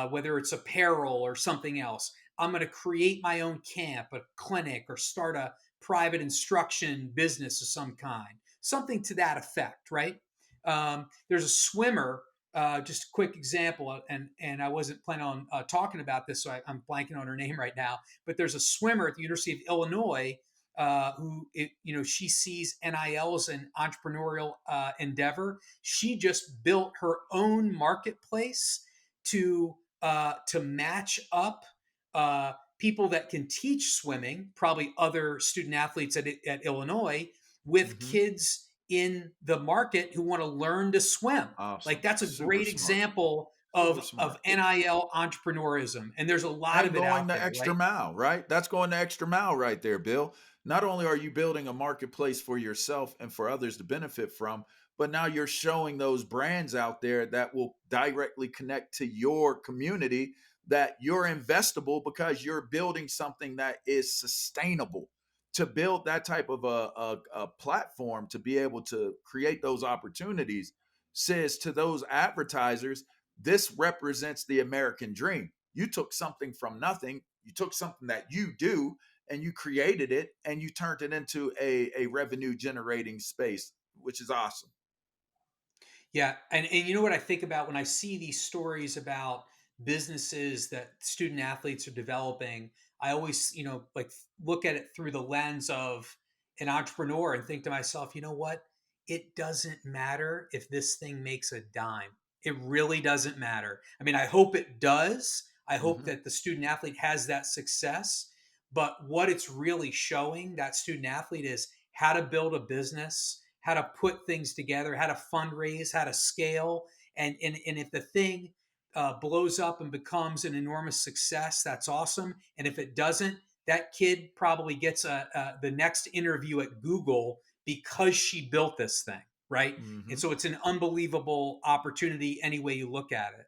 whether it's apparel or something else. I'm going to create my own camp, a clinic, or start a private instruction business of some kind, something to that effect, right? There's a swimmer, just a quick example, and I wasn't planning on talking about this, so I'm blanking on her name right now, but there's a swimmer at the University of Illinois she sees NIL as an entrepreneurial endeavor. She just built her own marketplace to match up people that can teach swimming, probably other student athletes at Illinois, with Mm-hmm. kids in the market who want to learn to swim. Awesome. Like, that's a Super great smart. example Super of smart. NIL entrepreneurism, and there's a lot And of it going out the there, extra right? mile, right? That's going the extra mile right there, Bill. Not only are you building a marketplace for yourself and for others to benefit from, but now you're showing those brands out there that will directly connect to your community, that you're investable because you're building something that is sustainable. To build that type of a platform to be able to create those opportunities says to those advertisers, this represents the American dream. You took something from nothing, you took something that you do, and you created it and you turned it into a revenue generating space, which is awesome. Yeah, and you know what I think about when I see these stories about businesses that student athletes are developing, I always, like look at it through the lens of an entrepreneur and think to myself, you know what? It doesn't matter if this thing makes a dime. It really doesn't matter. I mean, I hope it does. I hope Mm-hmm. that the student athlete has that success, but what it's really showing that student athlete is how to build a business, how to put things together, how to fundraise, how to scale. And if the thing blows up and becomes an enormous success, that's awesome. And if it doesn't, that kid probably gets the next interview at Google because she built this thing, right? Mm-hmm. And so it's an unbelievable opportunity any way you look at it.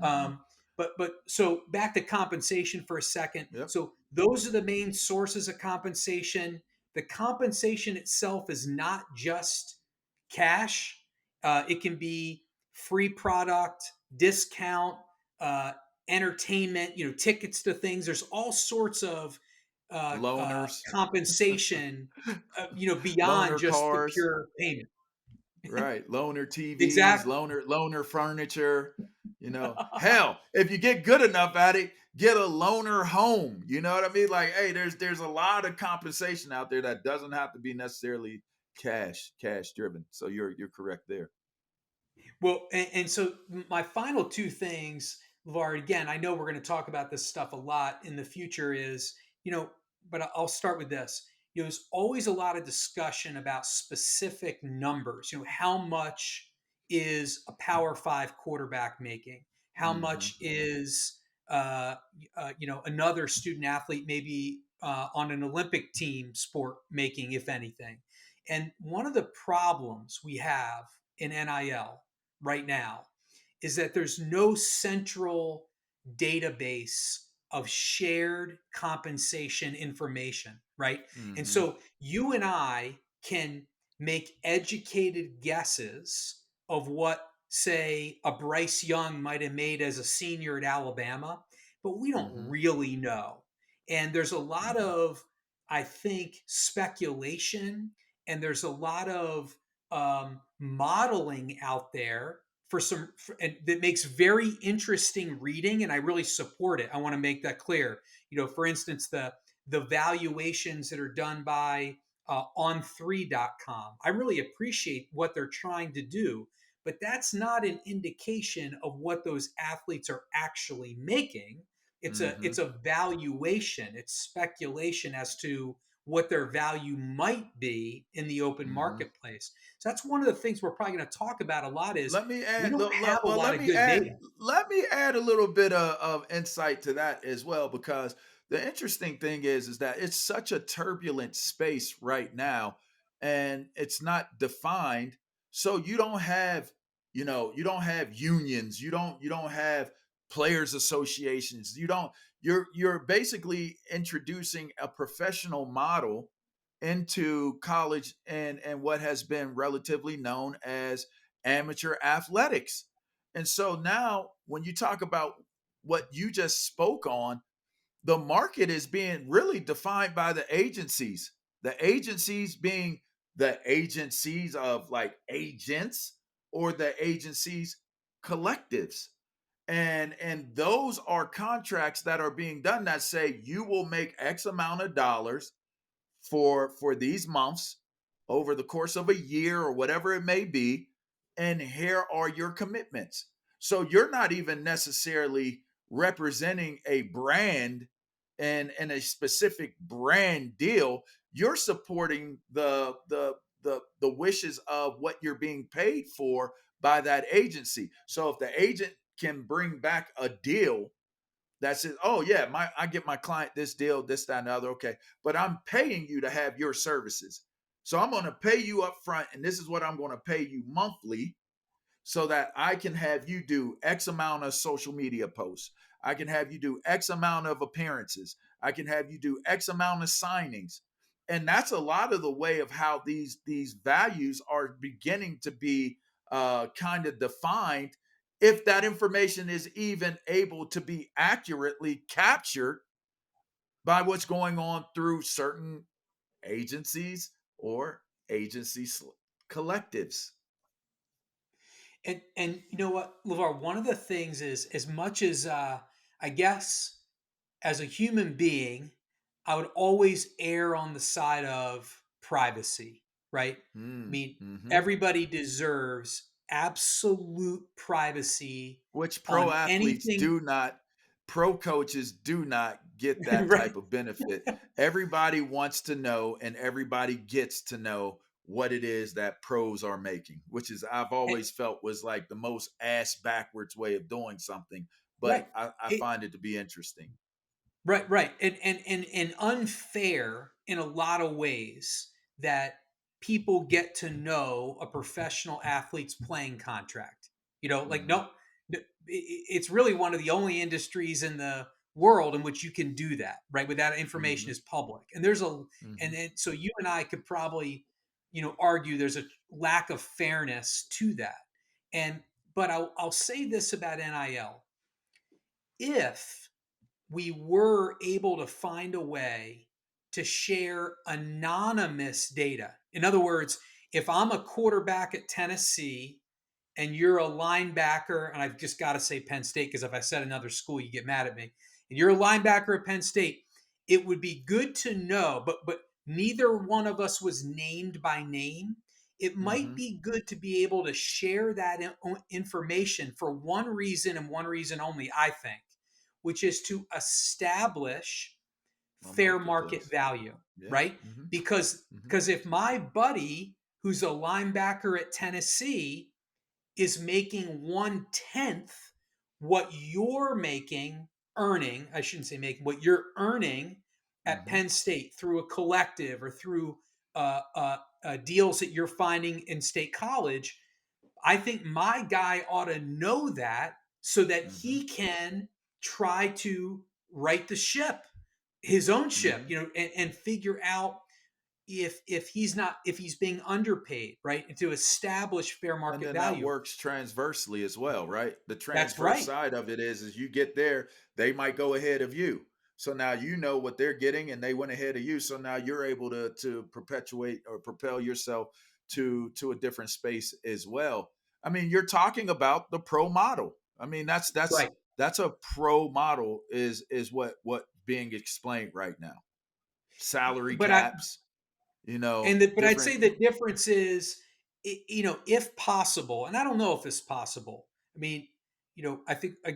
Mm-hmm. But so back to compensation for a second. Yep. So those are the main sources of compensation. The compensation itself is not just cash. It can be free product, discount, uh, entertainment, tickets to things. There's all sorts of Loaners. compensation, beyond Loaner just the cars. pure payment. Right. Loaner TVs, Exactly. loaner furniture. Hell, if you get good enough at it, get a loaner home. You know what I mean? Like, hey, there's a lot of compensation out there that doesn't have to be necessarily cash driven. So you're correct there. Well, and so my final two things, LaVar, again, I know we're going to talk about this stuff a lot in the future is, but I'll start with this. There's always a lot of discussion about specific numbers. How much is a Power Five quarterback making? How Mm-hmm. much is, another student athlete maybe on an Olympic team sport making, if anything? And one of the problems we have in NIL right now is that there's no central database of shared compensation information, right? And Mm-hmm. so you and I can make educated guesses of what, say, a Bryce Young might have made as a senior at Alabama, but we don't Mm-hmm. really know. And there's a lot Mm-hmm. of, I think, speculation, and there's a lot of modeling out there and that makes very interesting reading, and I really support it. I want to make that clear. For instance, the valuations that are done by on3.com, I really appreciate what they're trying to do, but that's not an indication of what those athletes are actually making. It's a Mm-hmm. it's a valuation. It's speculation as to what their value might be in the open Mm-hmm. marketplace. So that's one of the things we're probably going to talk about a lot is Let me we add. don't have a Well, lot of good data. Let me add a little bit of insight to that as well, because the interesting thing is that it's such a turbulent space right now, and it's not defined. So you don't have unions. You don't have players associations. You're basically introducing a professional model into college and what has been relatively known as amateur athletics. And so now, when you talk about what you just spoke on, the market is being really defined by the agencies. The agencies being the agencies of like agents, or the agencies collectives. And those are contracts that are being done that say you will make X amount of dollars for these months over the course of a year or whatever it may be, and here are your commitments. So you're not even necessarily representing a brand and a specific brand deal. You're supporting the wishes of what you're being paid for by that agency. So if the agent can bring back a deal that's it. Oh yeah, I get my client this deal, this, that, and the other. Okay, but I'm paying you to have your services. So I'm going to pay you up front, and this is what I'm going to pay you monthly, so that I can have you do X amount of social media posts. I can have you do X amount of appearances. I can have you do X amount of signings. And that's a lot of the way of how these values are beginning to be kind of defined, if that information is even able to be accurately captured by what's going on through certain agencies or agency collectives. And you know what, LaVar, one of the things is, as much as I guess as a human being, I would always err on the side of privacy, right? I mean, Mm-hmm. everybody deserves absolute privacy Which pro on athletes anything. do not, pro coaches do not get that Right. type of benefit. Everybody wants to know and everybody gets to know what it is that pros are making, which is, I've And- always felt was like the most ass backwards way of doing something. But right. I It, find it to be interesting. right. And unfair in a lot of ways that people get to know a professional athlete's playing contract. Like, Mm-hmm. no, it's really one of the only industries in the world in which you can do that, right? Where that information Mm-hmm. is public. And there's a Mm-hmm. and so you and I could probably, argue there's a lack of fairness to that. And but I'll say this about NIL. If we were able to find a way to share anonymous data. In other words, if I'm a quarterback at Tennessee and you're a linebacker, and I've just got to say Penn State because if I said another school, you get mad at me, and you're a linebacker at Penn State, it would be good to know, but neither one of us was named by name. It might Mm-hmm. be good to be able to share that information for one reason and one reason only, I think, which is to establish A fair market marketplace. value, Yeah. right? Mm-hmm. Because Mm-hmm. because if my buddy who's a linebacker at Tennessee is making 1/10 what you're making, earning, I shouldn't say making, what you're earning at Mm-hmm. Penn State through a collective or through deals that you're finding in State College, I think my guy ought to know that so that Mm-hmm. he can try to right the ship, his own ship, Mm-hmm. and figure out if he's being underpaid, right? And to establish fair And market then that value. works transversely as well, right? The That's transverse right. side of it is you get there, they might go ahead of you. So now you know what they're getting and they went ahead of you. So now you're able to perpetuate or propel yourself to a different space as well. I mean, you're talking about the pro model. I mean, Right. that's a pro model is what being explained right now. Salary But I caps, but I'd different. say the difference is, if possible, and I don't know if it's possible. I mean, I think we're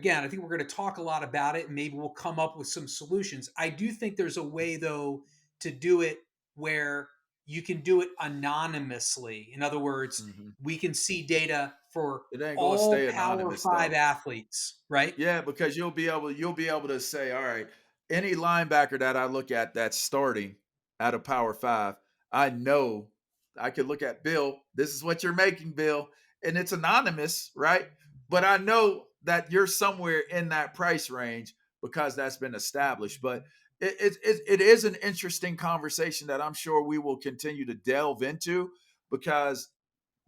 going to talk a lot about it, and maybe we'll come up with some solutions. I do think there's a way though to do it where you can do it anonymously. In other words, Mhm. we can see data for It ain't gonna all stay Power anonymous Five though. athletes, right? Yeah, because you'll be able to say, all right, any linebacker that I look at that's starting at a power five, I know I could look at Bill. This is what you're making, Bill, and it's anonymous, right? But I know that you're somewhere in that price range because that's been established. But it is an interesting conversation that I'm sure we will continue to delve into because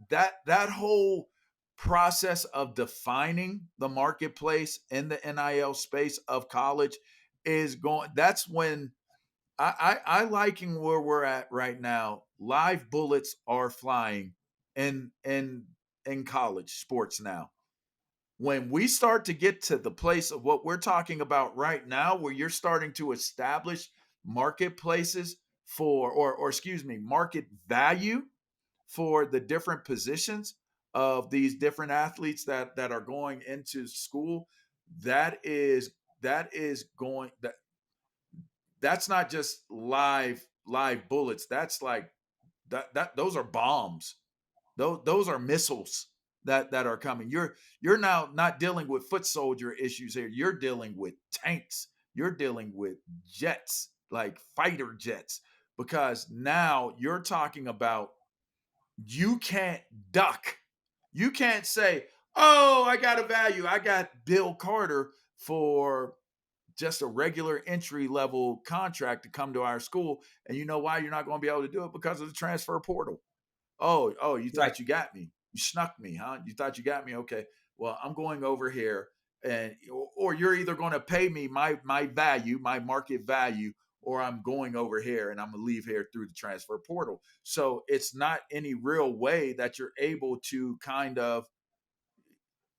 that whole process of defining the marketplace in the NIL space of college is going. That's when I liking where we're at right now. Live bullets are flying in college sports now. When we start to get to the place of what we're talking about right now, where you're starting to establish marketplaces for or excuse me, market value for the different positions of these different athletes that are going into school, that is going that's not just live bullets. That's like that those are bombs. Those are missiles that are coming. You're now not dealing with foot soldier issues here. You're dealing with tanks. You're dealing with jets, like fighter jets, because now you're talking about you can't duck. You can't say, "Oh, I got a value. I got Bill Carter for just a regular entry level contract to come to our school." And you know why you're not going to be able to do it? Because of the transfer portal. Oh, you Right. thought you got me. You snuck me, huh? You thought you got me. Okay. Well, I'm going over here and or you're either going to pay me my value, my market value, or I'm going over here and I'm going to leave here through the transfer portal. So it's not any real way that you're able to kind of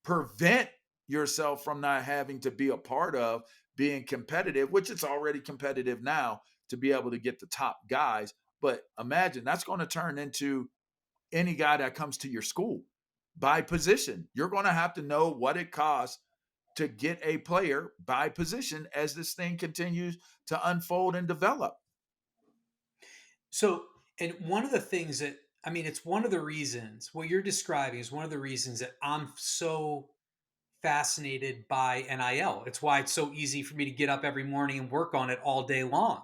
prevent yourself from not having to be a part of being competitive, which it's already competitive now to be able to get the top guys. But imagine that's going to turn into any guy that comes to your school by position. You're going to have to know what it costs to get a player by position as this thing continues to unfold and develop. So, and one of the things that, I mean, it's one of the reasons what you're describing is one of the reasons that I'm so fascinated by NIL. It's why it's so easy for me to get up every morning and work on it all day long.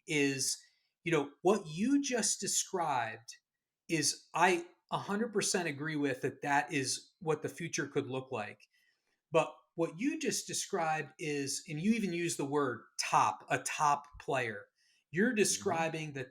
Is, what you just described is I 100% agree with that is what the future could look like. But what you just described is, and you even use the word a top player. You're describing that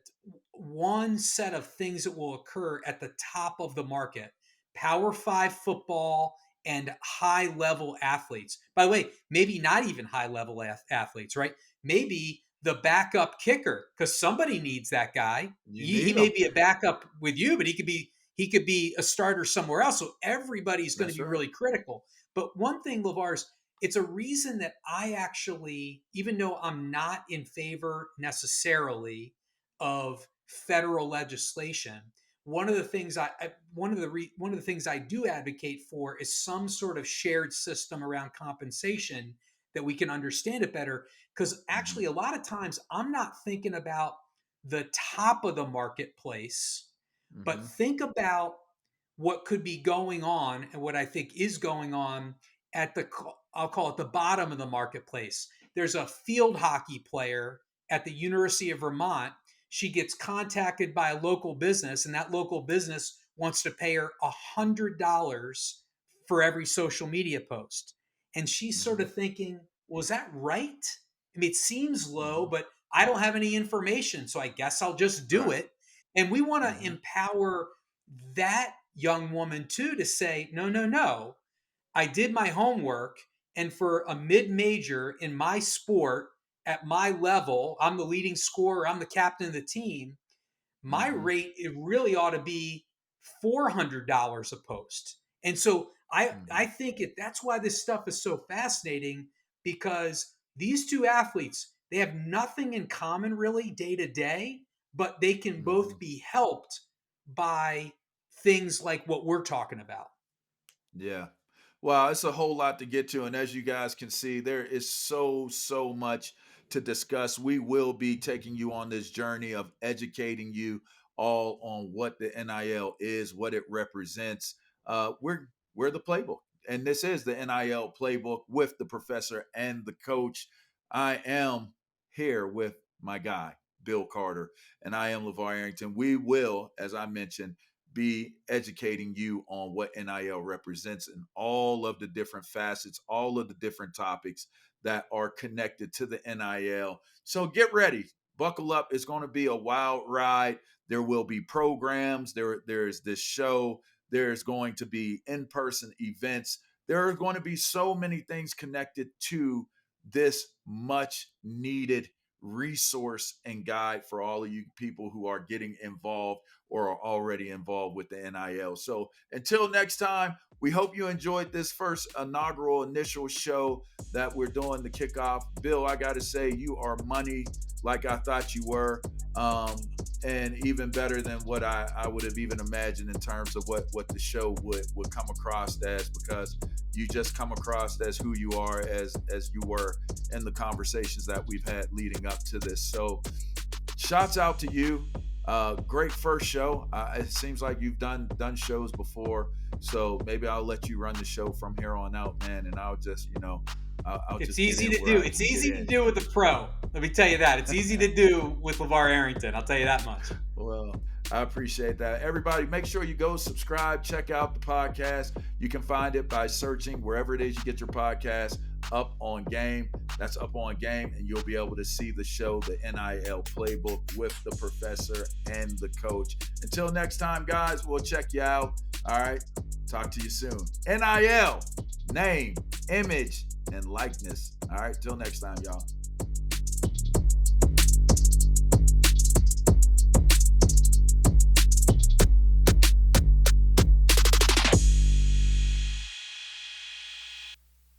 one set of things that will occur at the top of the market, Power 5 football and high level athletes. By the way, maybe not even high level athletes, right? Maybe the backup kicker, because somebody needs that guy. He may be a backup with you, but he could be a starter somewhere else. So everybody's going to be really critical. But one thing, LaVar, it's a reason that I actually, even though I'm not in favor necessarily of federal legislation, one of the things I do advocate for is some sort of shared system around compensation that we can understand it better. Because actually, a lot of times I'm not thinking about the top of the marketplace, but think about what could be going on and what I think is going on at I'll call it the bottom of the marketplace. There's a field hockey player at the University of Vermont. She gets contacted by a local business, and that local business wants to pay her $100 for every social media post. And she's sort of thinking, well, is that right? I mean, it seems low, but I don't have any information, so I guess I'll just do it. And we want to empower that young woman too to say, no, I did my homework, and for a mid-major in my sport at my level, I'm the leading scorer, I'm the captain of the team, my rate, it really ought to be $400 a post. And so I think that's why this stuff is so fascinating, because these two athletes, they have nothing in common really day to day, but they can both be helped by things like what we're talking about. Yeah. Wow, it's a whole lot to get to. And as you guys can see, there is so much to discuss. We will be taking you on this journey of educating you all on what the NIL is, what it represents. We're the playbook. And this is the NIL Playbook with the professor and the coach. I am here with my guy, Bill Carter, and I am LaVar Arrington. We will, as I mentioned, be educating you on what NIL represents and all of the different facets, all of the different topics that are connected to the NIL. So get ready, buckle up. It's going to be a wild ride. There will be programs. There's this show. There's going to be in-person events. There are going to be so many things connected to this much needed resource and guide for all of you people who are getting involved or are already involved with the NIL. So until next time, we hope you enjoyed this first inaugural initial show that we're doing, the kickoff. Bill, I got to say, you are money like I thought you were. And even better than what I would have even imagined in terms of what the show would come across as, because you just come across as who you are, as you were in the conversations that we've had leading up to this. So shouts out to you. Great first show. It seems like you've done shows before, so maybe I'll let you run the show from here on out, man, and I'll just, it's easy to do. It's easy to do with a pro. Let me tell you that. It's easy to do with LaVar Arrington. I'll tell you that much. Well, I appreciate that. Everybody, make sure you go subscribe, check out the podcast. You can find it by searching wherever it is you get your podcast, Up on Game. That's Up on Game, and you'll be able to see the show, the NIL Playbook with the professor and the coach. Until next time, guys, we'll check you out. All right. Talk to you soon. NIL, name, image, and likeness. All right. Till next time, y'all.